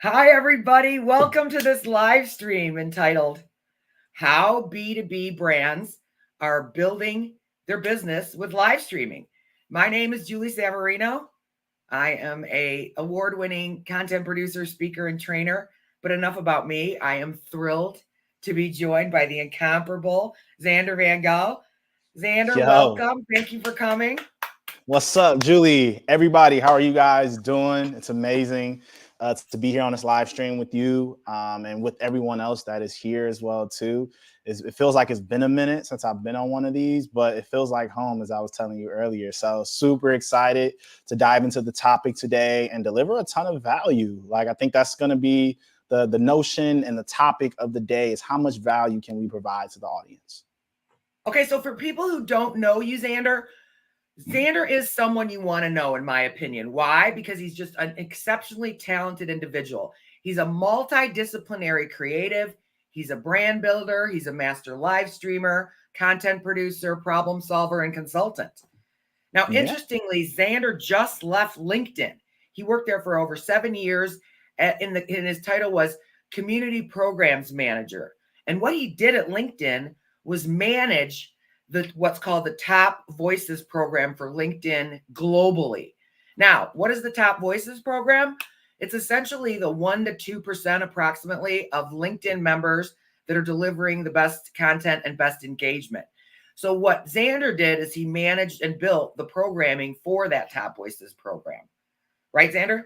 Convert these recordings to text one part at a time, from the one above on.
Hi, everybody. Welcome to this live stream entitled How B2B Brands Are Building Their Business with Live Streaming. My name is Julie Savarino. I am a award-winning content producer, speaker, and trainer. But enough about me. I am thrilled to be joined by the incomparable Zander Van Gogh. Zander, Yo, welcome. Thank you for coming. what's up, Julie? Everybody, how are you guys doing? It's amazing to be here on this live stream with you and with everyone else that is here as well too. It feels like it's been a minute since I've been on one of these, but it feels like home, as I was telling you earlier. So super excited to dive into the topic today and deliver a ton of value. Like I think that's going to be the notion and the topic of the day is how much value can we provide to the audience? Okay, so for people who don't know you, Zander is someone you want to know, in my opinion. Why? Because he's just an exceptionally talented individual. He's a multidisciplinary creative. He's a brand builder. He's a master live streamer, content producer, problem solver, and consultant. Now, Yeah. interestingly, Zander just left LinkedIn. He worked there for over 7 years. And his title was Community Programs Manager. And what he did at LinkedIn was manage what's called the Top Voices program for LinkedIn globally. Now, what is the Top Voices program? It's essentially the 1% to 2% approximately of LinkedIn members that are delivering the best content and best engagement. So what Zander did is he managed and built the programming for that Top Voices program. Right, Zander?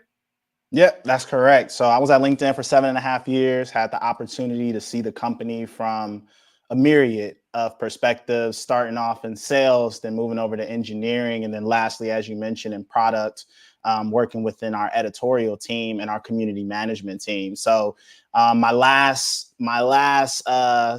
Yep, that's correct. So I was at LinkedIn for 7.5 years, had the opportunity to see the company from a myriad of perspectives, starting off in sales, then moving over to engineering, and then lastly, as you mentioned, in product, working within our editorial team and our community management team. So my last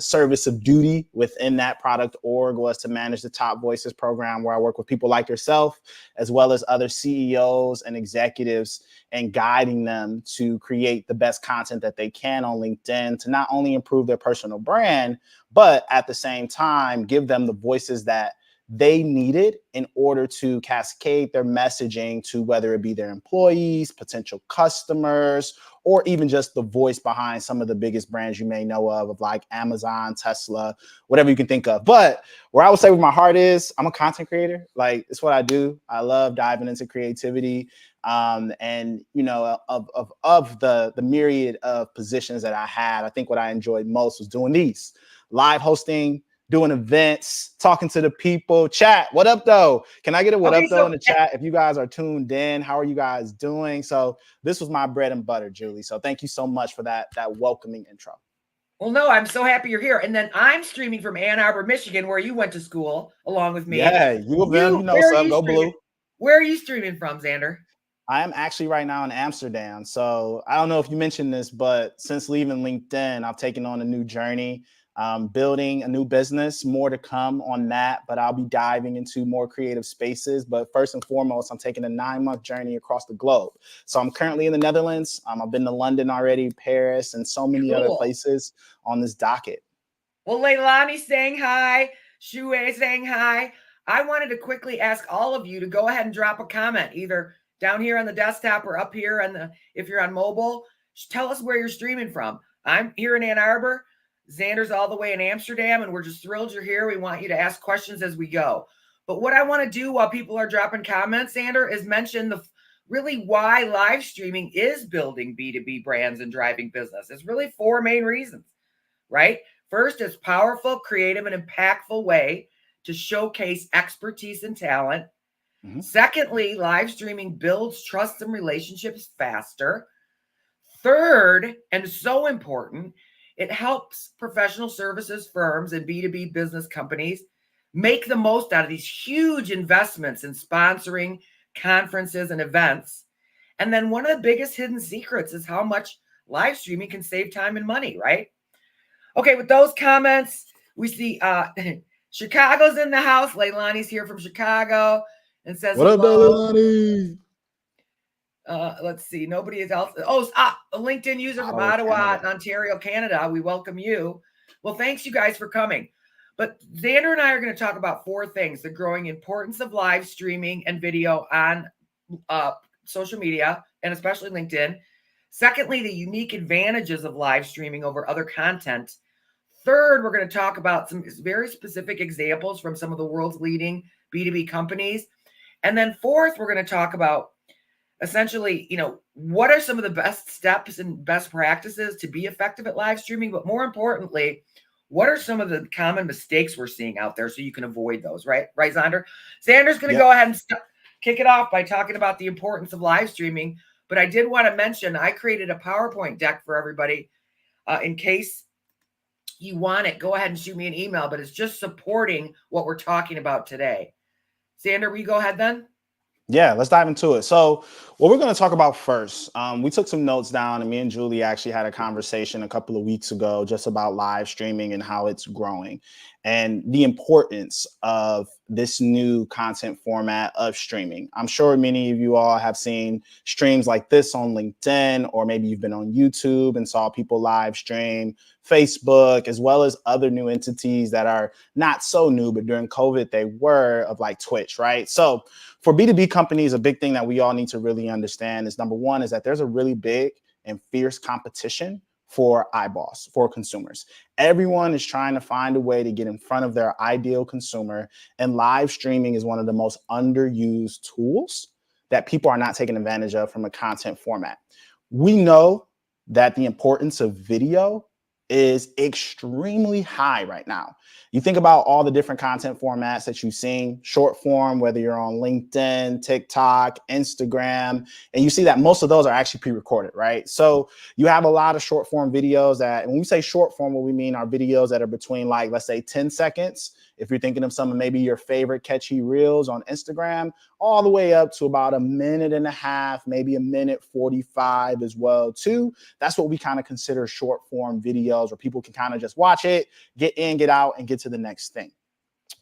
service of duty within that product org was to manage the Top Voices program, where I work with people like yourself, as well as other CEOs and executives, and guiding them to create the best content that they can on LinkedIn to not only improve their personal brand, but at the same time, give them the voices that they needed in order to cascade their messaging to whether it be their employees, potential customers, or even just the voice behind some of the biggest brands you may know of like Amazon, Tesla, whatever you can think of. But where I would say where my heart is, I'm a content creator. Like it's what I do. I love diving into creativity. And you know, of the myriad of positions that I had, I think what I enjoyed most was doing these live hosting, doing events, talking to the people. Chat, what up though? Can I get a what Okay, up though so in the chat if you guys are tuned in? How are you guys doing? So this was my bread and butter, Julie. So thank you so much for that welcoming intro. well, no, I'm so happy you're here. And then I'm streaming from Ann Arbor, Michigan, where you went to school along with me. Yeah, you of them, you know, Where are sub, you go streaming? blue. Where are you streaming from, Zander? I am actually right now in Amsterdam. So I don't know if you mentioned this, but since leaving LinkedIn, I've taken on a new journey, building a new business, more to come on that, but I'll be diving into more creative spaces. But first and foremost, I'm taking a 9-month journey across the globe. So I'm currently in the Netherlands. I've been to London already, Paris, and so many other Cool. places on this docket. Well, Leilani's saying hi. Shue saying hi. I wanted to quickly ask all of you to go ahead and drop a comment, either down here on the desktop or up here on if you're on mobile. Tell us where you're streaming from. I'm here in Ann Arbor. Zander's all the way in Amsterdam, and we're just thrilled you're here. We want you to ask questions as we go. But what I want to do while people are dropping comments, Zander, is mention the really why live streaming is building B2B brands and driving business. It's really 4 main reasons, right? First, it's powerful, creative, and impactful way to showcase expertise and talent. Mm-hmm. Secondly, live streaming builds trust and relationships faster. Third, and so important, it helps professional services firms and B2B business companies make the most out of these huge investments in sponsoring conferences and events. And then one of the biggest hidden secrets is how much live streaming can save time and money, right? Okay, with those comments, we see Chicago's in the house. Leilani's here from Chicago and says What up, hello. Leilani? Let's see. Nobody is else. A LinkedIn user from Oh, Ottawa, Canada. Ontario, Canada. We welcome you. Well, thanks you guys for coming. But Zander and I are going to talk about 4 things: the growing importance of live streaming and video on social media, and especially LinkedIn. Secondly, the unique advantages of live streaming over other content. Third, we're going to talk about some very specific examples from some of the world's leading B2B companies. And then fourth, we're going to talk about essentially, what are some of the best steps and best practices to be effective at live streaming? But more importantly, what are some of the common mistakes we're seeing out there so you can avoid those, right? Right, Zander? Zander's going to go ahead and kick it off by talking about the importance of live streaming. But I did want to mention, I created a PowerPoint deck for everybody in case you want it. Go ahead and shoot me an email, but it's just supporting what we're talking about today. Zander, will you go ahead then? Yeah, let's dive into it. So what we're going to talk about first, we took some notes down, and me and Julie actually had a conversation a couple of weeks ago just about live streaming and how it's growing and the importance of this new content format of streaming. I'm sure many of you all have seen streams like this on LinkedIn, or maybe you've been on YouTube and saw people live stream, Facebook, as well as other new entities that are not so new, but during COVID they were, of like Twitch, right? So for B2B companies, a big thing that we all need to really understand is, number one, is that there's a really big and fierce competition for eyeballs, for consumers. Everyone is trying to find a way to get in front of their ideal consumer, and live streaming is one of the most underused tools that people are not taking advantage of from a content format. We know that the importance of video is extremely high right now. You think about all the different content formats that you've seen, short form, whether you're on LinkedIn, TikTok, Instagram, and you see that most of those are actually pre-recorded, right? So you have a lot of short form videos that, and when we say short form, what we mean are videos that are between, like, let's say 10 seconds. If you're thinking of some of maybe your favorite catchy reels on Instagram, all the way up to about 1.5 minutes, maybe 1:45 as well too. That's what we kind of consider short form videos, where people can kind of just watch it, get in, get out, and get to the next thing.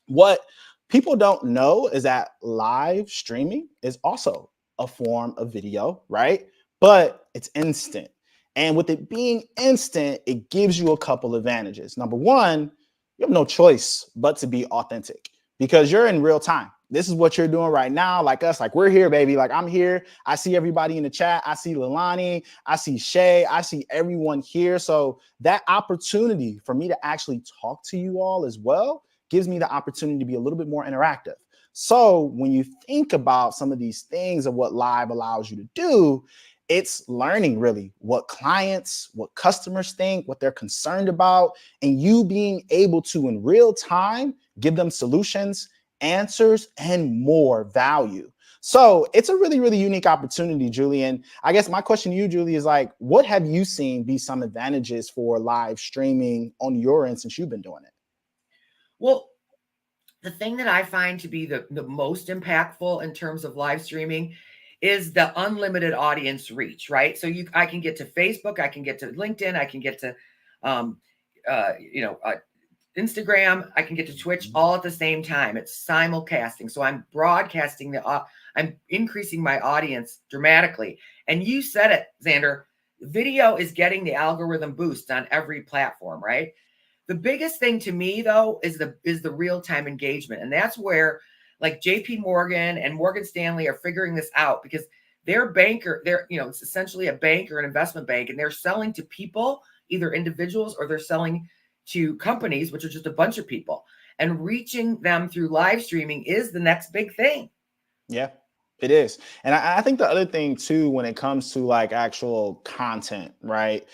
What people don't know is that live streaming is also a form of video, right? But it's instant. And with it being instant, it gives you a couple advantages. Number one, you have no choice but to be authentic, because you're in real time. This is what you're doing right now. Like us, like we're here, baby. Like I'm here. I see everybody in the chat. I see Leilani. I see Shay. I see everyone here. So that opportunity for me to actually talk to you all as well gives me the opportunity to be a little bit more interactive. So when you think about some of these things of what live allows you to do, it's learning really what clients, what customers think, what they're concerned about, and you being able to in real time give them solutions, answers, and more value. So it's a really, really unique opportunity, Julie. And I guess my question to you, Julie, is like, what have you seen be some advantages for live streaming on your end since you've been doing it? Well, the thing that I find to be the most impactful in terms of live streaming is the unlimited audience reach, right? So I can get to Facebook, I can get to LinkedIn, I can get to, Instagram, I can get to Twitch all at the same time. It's simulcasting. So I'm broadcasting I'm increasing my audience dramatically. And you said it, Zander, video is getting the algorithm boost on every platform, right? The biggest thing to me though is the real-time engagement. And that's where like JP Morgan and Morgan Stanley are figuring this out, because they're it's essentially a bank or an investment bank, and they're selling to people, either individuals or they're selling to companies, which are just a bunch of people, and reaching them through live streaming is the next big thing. Yeah, it is. And I think the other thing too, when it comes to like actual content, right?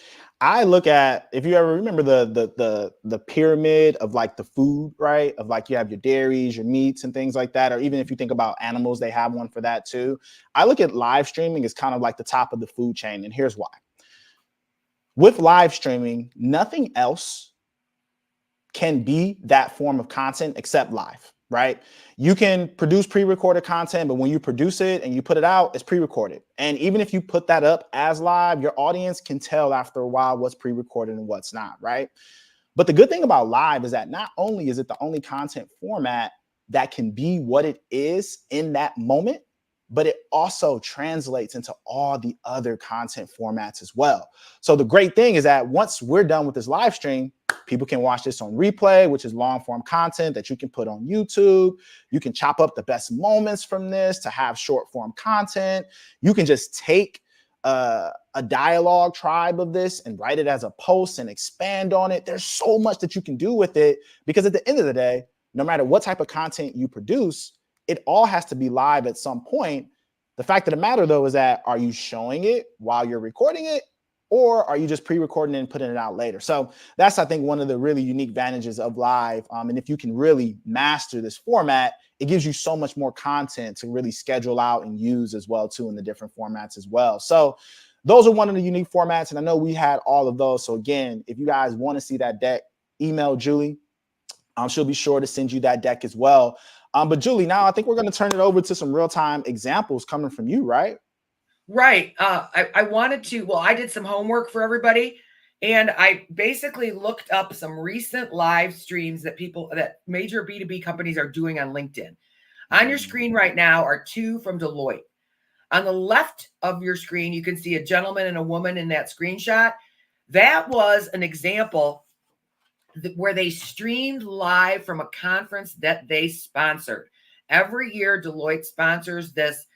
I look at, if you ever remember the pyramid of like the food, right? Of like you have your dairies, your meats and things like that. Or even if you think about animals, they have one for that too. I look at live streaming as kind of like the top of the food chain. And here's why. With live streaming, nothing else can be that form of content except live, right? You can produce pre-recorded content, but when you produce it and you put it out, it's pre-recorded. And even if you put that up as live, your audience can tell after a while what's pre-recorded and what's not, right? But the good thing about live is that not only is it the only content format that can be what it is in that moment, but it also translates into all the other content formats as well. So the great thing is that once we're done with this live stream, people can watch this on replay, which is long form content that you can put on YouTube. You can chop up the best moments from this to have short form content. You can just take a dialogue tribe of this and write it as a post and expand on it. There's so much that you can do with it, because at the end of the day, no matter what type of content you produce, it all has to be live at some point. The fact of the matter, though, is that, are you showing it while you're recording it, or are you just pre-recording it and putting it out later? So that's, I think, one of the really unique advantages of live. And if you can really master this format, it gives you so much more content to really schedule out and use as well, too, in the different formats as well. So those are one of the unique formats. And I know we had all of those. So again, if you guys want to see that deck, email Julie. She'll be sure to send you that deck as well. But Julie, now I think we're going to turn it over to some real-time examples coming from you, right? Right. I wanted to, well, I did some homework for everybody, and I basically looked up some recent live streams that major B2B companies are doing on LinkedIn. On your screen right now are two from Deloitte. On the left of your screen, you can see a gentleman and a woman in that screenshot. That was an example where they streamed live from a conference that they sponsored. Every year, Deloitte sponsors this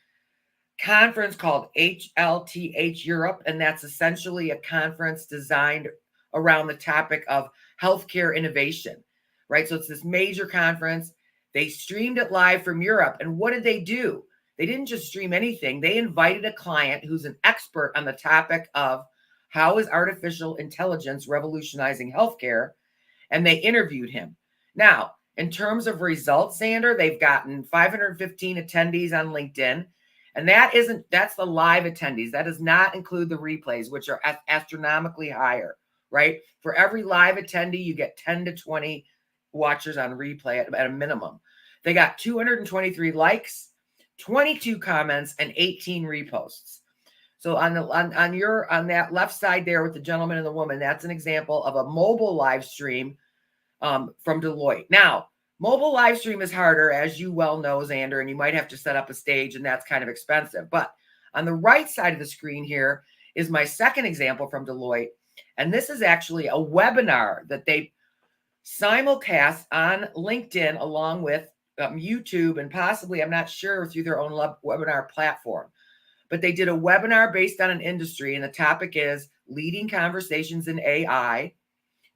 conference called HLTH Europe, and that's essentially a conference designed around the topic of healthcare innovation, right? So it's this major conference. They streamed it live from Europe. And what did they do? They didn't just stream anything. They invited a client who's an expert on the topic of how is artificial intelligence revolutionizing healthcare, and they interviewed him. Now, in terms of results, Zander, they've gotten 515 attendees on LinkedIn. And that's the live attendees. That does not include the replays, which are astronomically higher, right? For every live attendee, you get 10 to 20 watchers on replay at a minimum. They got 223 likes, 22 comments, and 18 reposts. So on that left side there with the gentleman and the woman, that's an example of a mobile live stream from Deloitte. Now, mobile live stream is harder, as you well know, Zander, and you might have to set up a stage, and that's kind of expensive. But on the right side of the screen here is my second example from Deloitte. And this is actually a webinar that they simulcast on LinkedIn along with YouTube, and possibly, I'm not sure, through their own webinar platform. But they did a webinar based on an industry, and the topic is leading conversations in AI,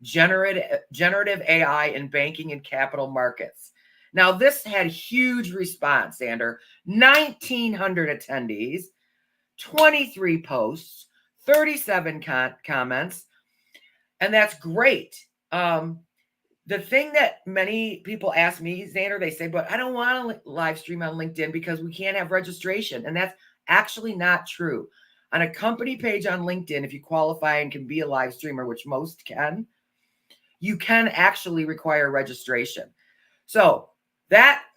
generative AI in banking and capital markets. Now, this had huge response, Zander. 1,900 attendees, 23 posts, 37 comments, and that's great. The thing that many people ask me, Zander, they say, but I don't want to live stream on LinkedIn because we can't have registration. And that's actually not true. On a company page on LinkedIn, if you qualify and can be a live streamer, which most can, you can actually require registration. So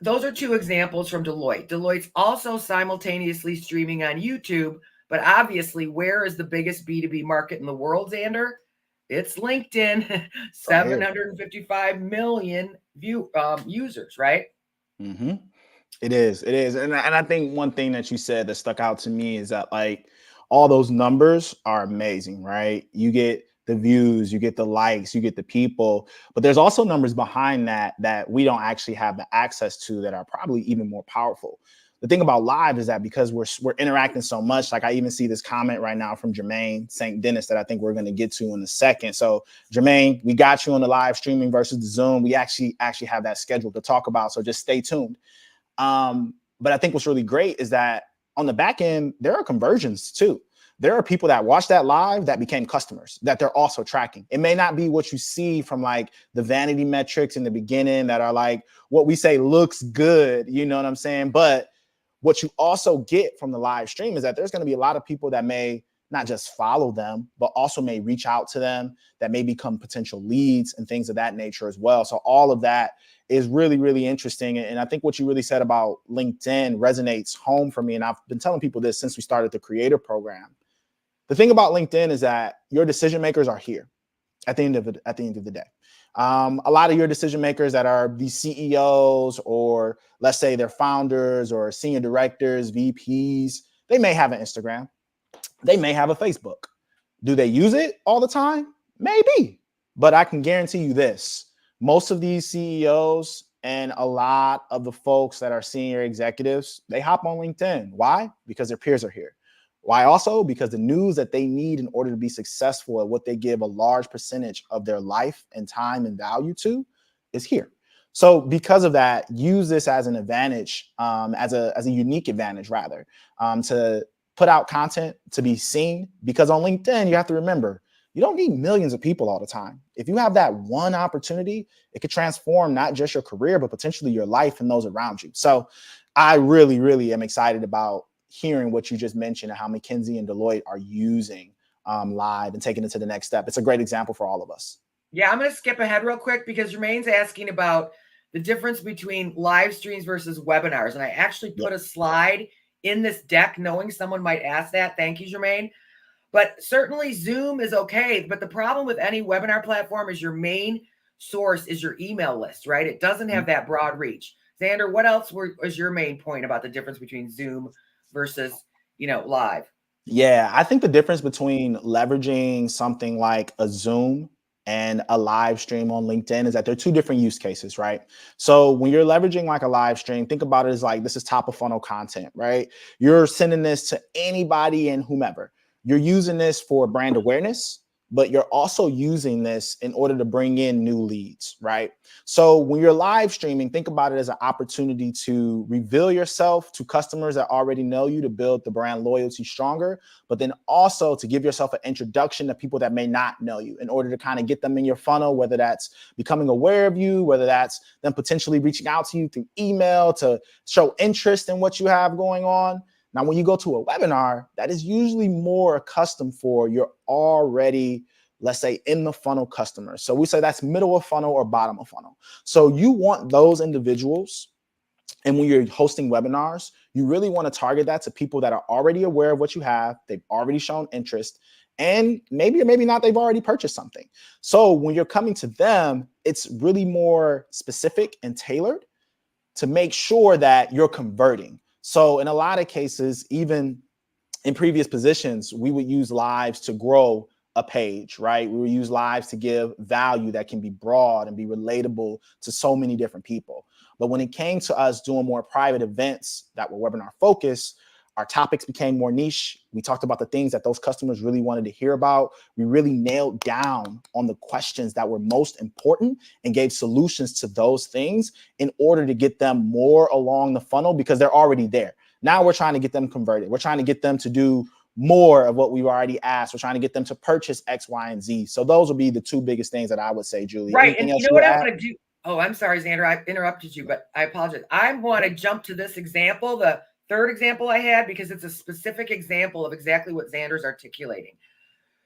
those are two examples from Deloitte. Deloitte's also simultaneously streaming on YouTube, but obviously, where is the biggest B2B market in the world, Zander? It's LinkedIn, 755 million users, right? Mm-hmm. It is. And I think one thing that you said that stuck out to me is that, like, all those numbers are amazing, right? You get the views, you get the likes, you get the people, but there's also numbers behind that we don't actually have the access to that are probably even more powerful. The thing about live is that because we're interacting so much, like I even see this comment right now from Jermaine St. Dennis that I think we're going to get to in a second. So Jermaine, we got you on the live streaming versus the Zoom. We actually have that scheduled to talk about. So just stay tuned. But I think what's really great is that on the back end, there are conversions too. There are people that watch that live that became customers that they're also tracking. It may not be what you see from like the vanity metrics in the beginning that are like what we say looks good, you know what I'm saying? But what you also get from the live stream is that there's going to be a lot of people that may not just follow them, but also may reach out to them, that may become potential leads and things of that nature as well. So all of that is really, really interesting. And I think what you really said about LinkedIn resonates home for me. And I've been telling people this since we started the creator program. The thing about LinkedIn is that your decision makers are here at the end of the day. A lot of your decision makers that are the CEOs, or let's say they're founders or senior directors, VPs, they may have an Instagram. They may have a Facebook. Do they use it all the time? Maybe. But I can guarantee you this. Most of these CEOs and a lot of the folks that are senior executives, they hop on LinkedIn. Why? Because their peers are here. Why also? Because the news that they need in order to be successful at what they give a large percentage of their life and time and value to is here. So because of that, use this as an advantage, as a unique advantage rather, to put out content to be seen. Because on LinkedIn, you have to remember, you don't need millions of people all the time. If you have that one opportunity, it could transform not just your career, but potentially your life and those around you. So I really, really am excited about hearing what you just mentioned and how McKinsey and Deloitte are using live and taking it to the next step. It's a great example for all of us. Yeah, I'm going to skip ahead real quick because Jermaine's asking about the difference between live streams versus webinars. And I actually put a slide in this deck knowing someone might ask that. Thank you, Jermaine. But certainly Zoom is okay. But the problem with any webinar platform is your main source is your email list, right? It doesn't have that broad reach. Zander, what else was your main point about the difference between Zoom versus, live? Yeah, I think the difference between leveraging something like a Zoom and a live stream on LinkedIn is that they're two different use cases, right? So when you're leveraging like a live stream, think about it as like this is top of funnel content, right? You're sending this to anybody and whomever. You're using this for brand awareness, but you're also using this in order to bring in new leads, right? So when you're live streaming, think about it as an opportunity to reveal yourself to customers that already know you, to build the brand loyalty stronger, but then also to give yourself an introduction to people that may not know you in order to kind of get them in your funnel, whether that's becoming aware of you, whether that's them potentially reaching out to you through email to show interest in what you have going on. Now, when you go to a webinar, that is usually more accustomed for your already, let's say, in the funnel customers. So we say that's middle of funnel or bottom of funnel. So you want those individuals. And when you're hosting webinars, you really want to target that to people that are already aware of what you have. They've already shown interest. And maybe or maybe not, they've already purchased something. So when you're coming to them, it's really more specific and tailored to make sure that you're converting. So in a lot of cases, even in previous positions, we would use lives to grow a page, right? We would use lives to give value that can be broad and be relatable to so many different people. But when it came to us doing more private events that were webinar focused, our topics became more niche. We talked about the things that those customers really wanted to hear about. We really nailed down on the questions that were most important and gave solutions to those things in order to get them more along the funnel because they're already there. Now we're trying to get them converted. We're trying to get them to do more of what we've already asked. We're trying to get them to purchase X, Y, and Z. So those would be the two biggest things that I would say, Julie. Right. Anything And else you know what I add? want to do? Oh, I'm sorry, Zander. I interrupted you, but I apologize. I want to jump to this example, the third example I had, because it's a specific example of exactly what Zander's articulating.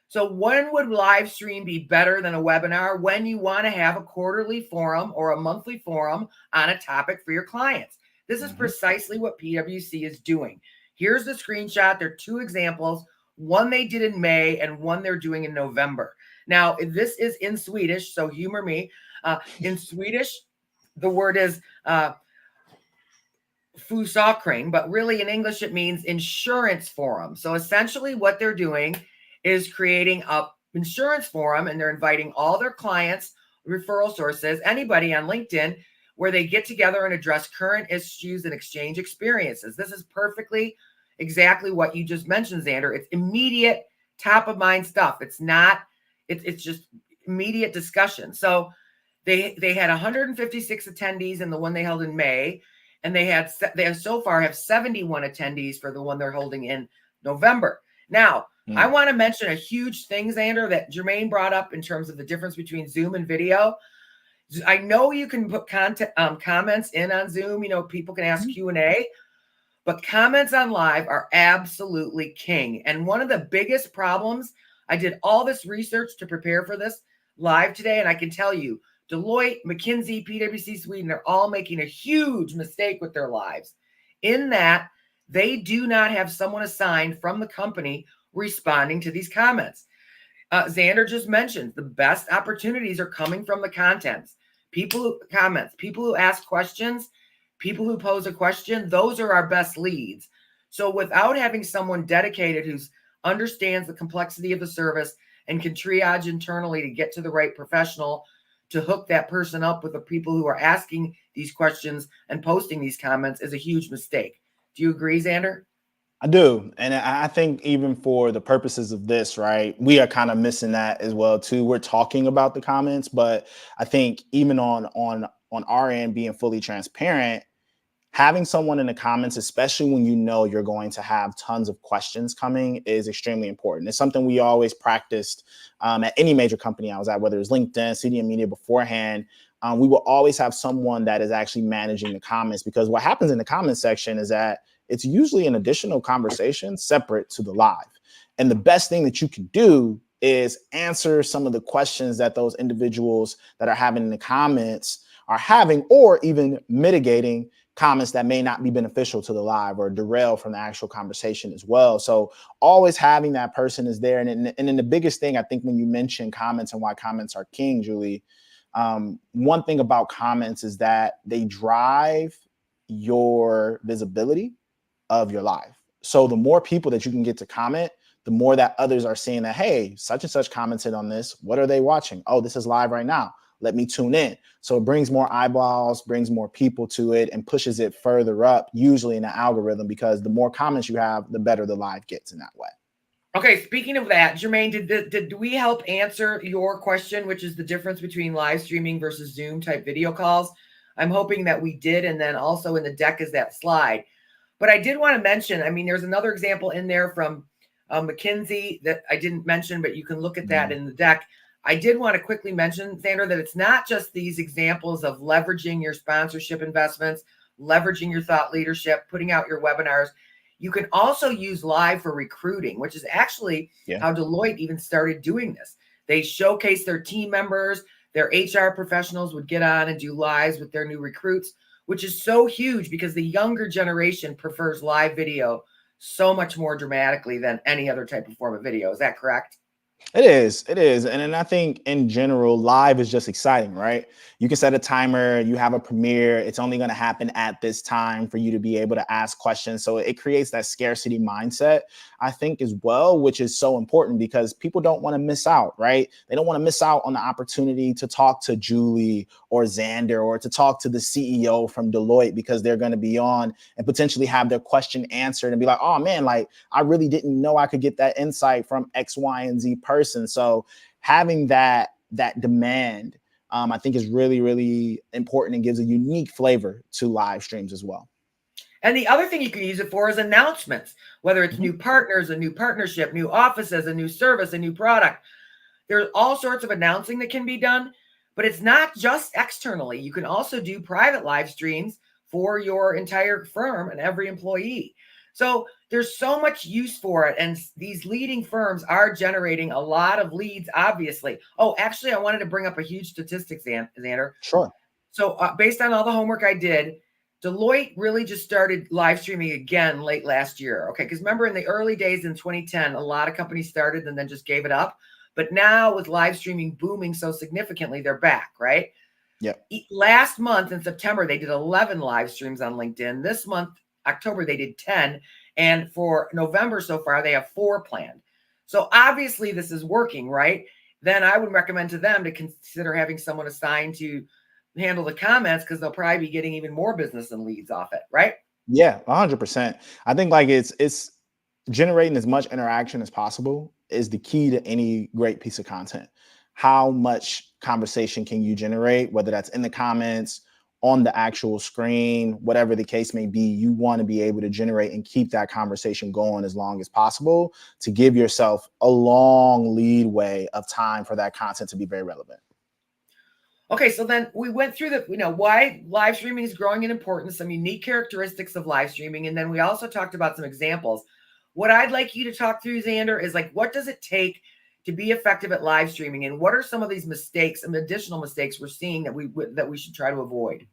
So when would live stream be better than a webinar? When you want to have a quarterly forum or a monthly forum on a topic for your clients. This is precisely what PwC is doing. Here's the screenshot. There are two examples. One they did in May and one they're doing in November. Now, this is in Swedish, so humor me. In Swedish, the word is "fusakring," but really in English it means insurance forum. So essentially what they're doing is creating a insurance forum, and they're inviting all their clients, referral sources, anybody on LinkedIn, where they get together and address current issues and exchange experiences. This is perfectly exactly what you just mentioned, Zander. It's immediate, top of mind stuff. It's not, it's just immediate discussion. So they had 156 attendees in the one they held in May, and they have so far have 71 attendees for the one they're holding in November. Now, I want to mention a huge thing, Zander, that Jermaine brought up in terms of the difference between Zoom and video. I know you can put comments in on Zoom. People can ask Q&A, but comments on live are absolutely king. And one of the biggest problems, I did all this research to prepare for this live today, and I can tell you, Deloitte, McKinsey, PwC Sweden, they're all making a huge mistake with their lives in that they do not have someone assigned from the company responding to these comments. Zander just mentioned the best opportunities are coming from the contents. People who comments, people who ask questions, people who pose a question, those are our best leads. So without having someone dedicated who understands the complexity of the service and can triage internally to get to the right professional to hook that person up with the people who are asking these questions and posting these comments is a huge mistake. Do you agree, Zander? I do. And I think even for the purposes of this, right, we are kind of missing that as well too. We're talking about the comments, but I think even on our end being fully transparent, having someone in the comments, especially when you know you're going to have tons of questions coming, is extremely important. It's something we always practiced at any major company I was at, whether it's LinkedIn, CDM Media beforehand. We will always have someone that is actually managing the comments, because what happens in the comment section is that it's usually an additional conversation separate to the live. And the best thing that you can do is answer some of the questions that those individuals that are having in the comments are having, or even mitigating comments that may not be beneficial to the live or derail from the actual conversation as well. So always having that person is there. And then the biggest thing, I think, when you mention comments and why comments are king, Julie, one thing about comments is that they drive your visibility of your live. So the more people that you can get to comment, the more that others are seeing that, hey, such and such commented on this. What are they watching? Oh, this is live right now. Let me tune in. So it brings more eyeballs, brings more people to it, and pushes it further up, usually in the algorithm, because the more comments you have, the better the live gets in that way. Okay, speaking of that, Jermaine, did we help answer your question, which is the difference between live streaming versus Zoom type video calls? I'm hoping that we did, and then also in the deck is that slide. But I did want to mention, I mean, there's another example in there from McKinsey that I didn't mention, but you can look at that in the deck. I did want to quickly mention, Zander, that it's not just these examples of leveraging your sponsorship investments, leveraging your thought leadership, putting out your webinars. You can also use live for recruiting, which is actually how Deloitte even started doing this. They showcase their team members, their HR professionals would get on and do lives with their new recruits, which is so huge because the younger generation prefers live video so much more dramatically than any other type of form of video. Is that correct? It is. It is. And then I think in general, live is just exciting, right? You can set a timer, you have a premiere. It's only going to happen at this time for you to be able to ask questions. So it creates that scarcity mindset, I think, as well, which is so important because people don't want to miss out, right? They don't want to miss out on the opportunity to talk to Julie or Zander or to talk to the CEO from Deloitte, because they're going to be on and potentially have their question answered and be like, oh man, like I really didn't know I could get that insight from X, Y, and Z person. So having that demand, I think is really, really important and gives a unique flavor to live streams as well. And the other thing you can use it for is announcements, whether it's new partners, a new partnership, new offices, a new service, a new product. There's all sorts of announcing that can be done, but it's not just externally. You can also do private live streams for your entire firm and every employee. So there's so much use for it. And these leading firms are generating a lot of leads, obviously. Oh, actually, I wanted to bring up a huge statistic, Zander. Sure. So based on all the homework I did, Deloitte really just started live streaming again late last year. Okay, because remember in the early days in 2010, a lot of companies started and then just gave it up. But now with live streaming booming so significantly, they're back, right? Yep. Last month in September, they did 11 live streams on LinkedIn. This month, October, they did 10. And for November so far, they have 4 planned. So obviously this is working, right? Then I would recommend to them to consider having someone assigned to handle the comments, because they'll probably be getting even more business and leads off it, right? Yeah, 100%. I think like it's generating as much interaction as possible is the key to any great piece of content. How much conversation can you generate, whether that's in the comments, on the actual screen, whatever the case may be, you want to be able to generate and keep that conversation going as long as possible to give yourself a long leadway of time for that content to be very relevant. Okay, so then we went through why live streaming is growing in importance, some unique characteristics of live streaming, and then we also talked about some examples. What I'd like you to talk through, Zander, is like, what does it take to be effective at live streaming, and what are some of these mistakes, some additional mistakes we're seeing that we should try to avoid?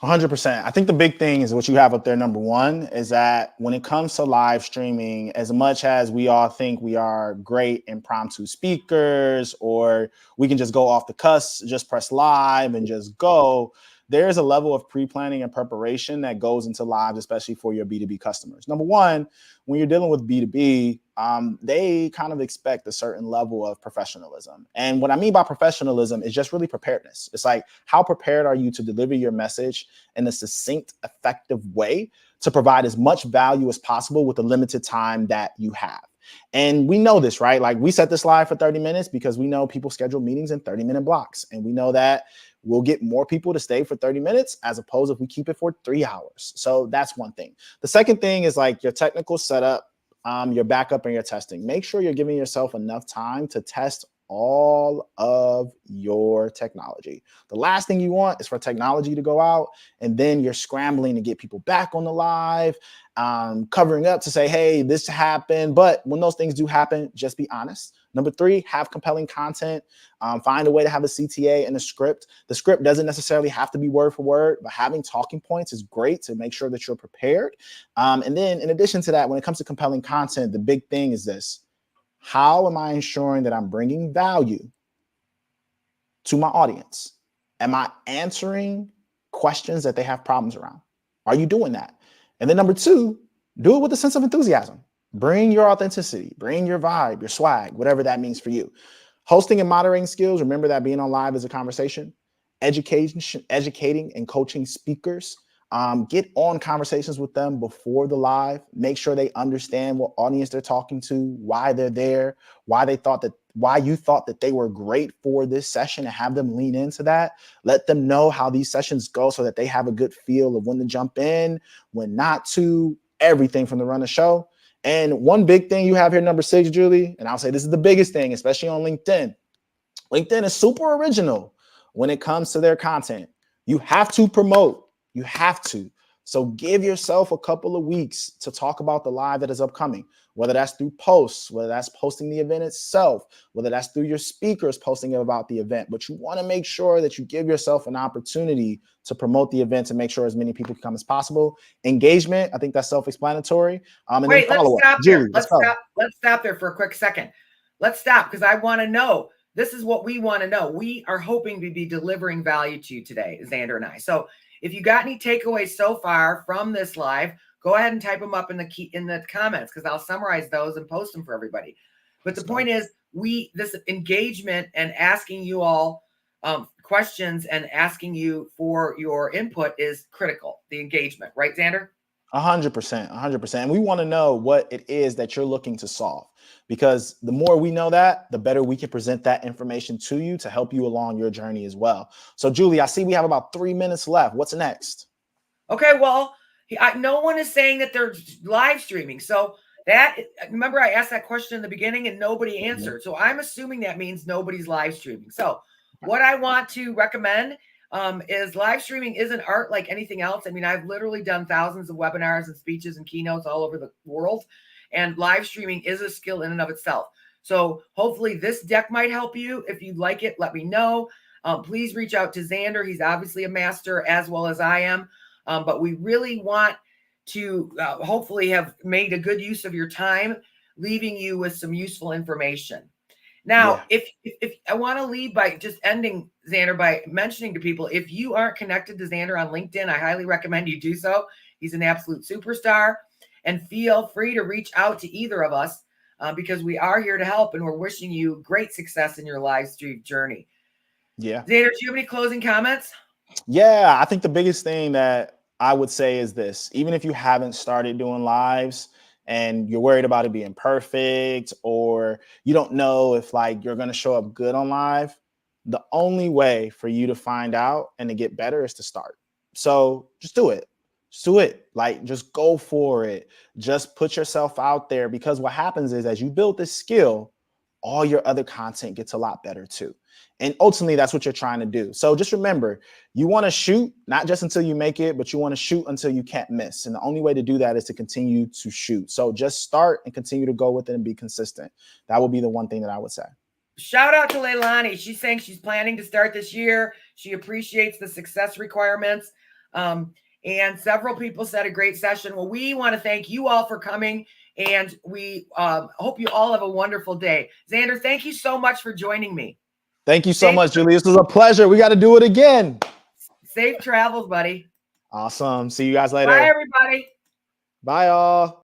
100%. I think the big thing is what you have up there. Number one is that when it comes to live streaming, as much as we all think we are great impromptu speakers, or we can just go off the cuss, just press live and just go, there's a level of pre-planning and preparation that goes into lives, especially for your B2B customers. Number one, when you're dealing with B2B, they kind of expect a certain level of professionalism. And what I mean by professionalism is just really preparedness. It's like, how prepared are you to deliver your message in a succinct, effective way to provide as much value as possible with the limited time that you have. And we know this, right? Like, we set this live for 30 minutes because we know people schedule meetings in 30-minute blocks. And we know that we'll get more people to stay for 30 minutes as opposed if we keep it for 3 hours. So that's one thing. The second thing is like your technical setup, your backup, and your testing. Make sure you're giving yourself enough time to test all of your technology. The last thing you want is for technology to go out and then you're scrambling to get people back on the live, covering up to say, hey, this happened. But when those things do happen, just be honest. Number 3, have compelling content. Find a way to have a CTA and a script. The script doesn't necessarily have to be word for word, but having talking points is great to make sure that you're prepared. And then in addition to that, when it comes to compelling content, the big thing is this: how am I ensuring that I'm bringing value to my audience? Am I answering questions that they have problems around? Are you doing that? And then number 2, do it with a sense of enthusiasm. Bring your authenticity, bring your vibe, your swag, whatever that means for you. Hosting and moderating skills. Remember that being on live is a conversation. Educating and coaching speakers. Get on conversations with them before the live. Make sure they understand what audience they're talking to, why they're there, why you thought that they were great for this session, and have them lean into that. Let them know how these sessions go so that they have a good feel of when to jump in, when not to, everything from the run of show. And one big thing you have here, number 6, Julie, and I'll say this is the biggest thing, especially on LinkedIn. LinkedIn is super original when it comes to their content. You have to promote. You have to. So give yourself a couple of weeks to talk about the live that is upcoming, whether that's through posts, whether that's posting the event itself, whether that's through your speakers posting about the event. But you want to make sure that you give yourself an opportunity to promote the event to make sure as many people can come as possible. Engagement, I think that's self-explanatory. And Wait, then follow-up. let's stop Julie, there. Let's stop there for a quick second. Let's stop because I want to know. This is what we want to know. We are hoping to be delivering value to you today, Zander and I. So if you got any takeaways so far from this live, go ahead and type them up in the comments because I'll summarize those and post them for everybody. But the point is, this engagement and asking you all questions and asking you for your input is critical. The engagement, right, Zander? 100%, 100%. And we want to know what it is that you're looking to solve, because the more we know that, the better we can present that information to you to help you along your journey as well. So, Julie, I see we have about 3 minutes left. What's next? Okay, well, no one is saying that they're live streaming. So remember I asked that question in the beginning and nobody answered. So I'm assuming that means nobody's live streaming. So what I want to recommend is live streaming isn't art like anything else. I mean, I've literally done thousands of webinars and speeches and keynotes all over the world, and live streaming is a skill in and of itself. So hopefully this deck might help you. If you'd like it, let me know. Please reach out to Zander. He's obviously a master as well as I am. But we really want to hopefully have made a good use of your time, leaving you with some useful information. Now, if I want to leave by just ending, Zander, by mentioning to people, if you aren't connected to Zander on LinkedIn, I highly recommend you do so. He's an absolute superstar. And feel free to reach out to either of us because we are here to help, and we're wishing you great success in your live stream journey. Yeah. Zander, do you have any closing comments? Yeah, I think the biggest thing that I would say is this: even if you haven't started doing lives and you're worried about it being perfect, or you don't know if like you're going to show up good on live, the only way for you to find out and to get better is to start. So just do it. Just do it. Like, just go for it. Just put yourself out there, because what happens is as you build this skill, all your other content gets a lot better too. And ultimately, that's what you're trying to do. So just remember, you want to shoot, not just until you make it, but you want to shoot until you can't miss. And the only way to do that is to continue to shoot. So just start and continue to go with it and be consistent. That would be the one thing that I would say. Shout out to Leilani. She's saying she's planning to start this year. She appreciates the success requirements. And several people said a great session. Well, we want to thank you all for coming, and we hope you all have a wonderful day. Zander, thank you so much for joining me. Thank you so much, Julie. This was a pleasure. We got to do it again. Safe travels, buddy. Awesome. See you guys later. Bye, everybody. Bye, all.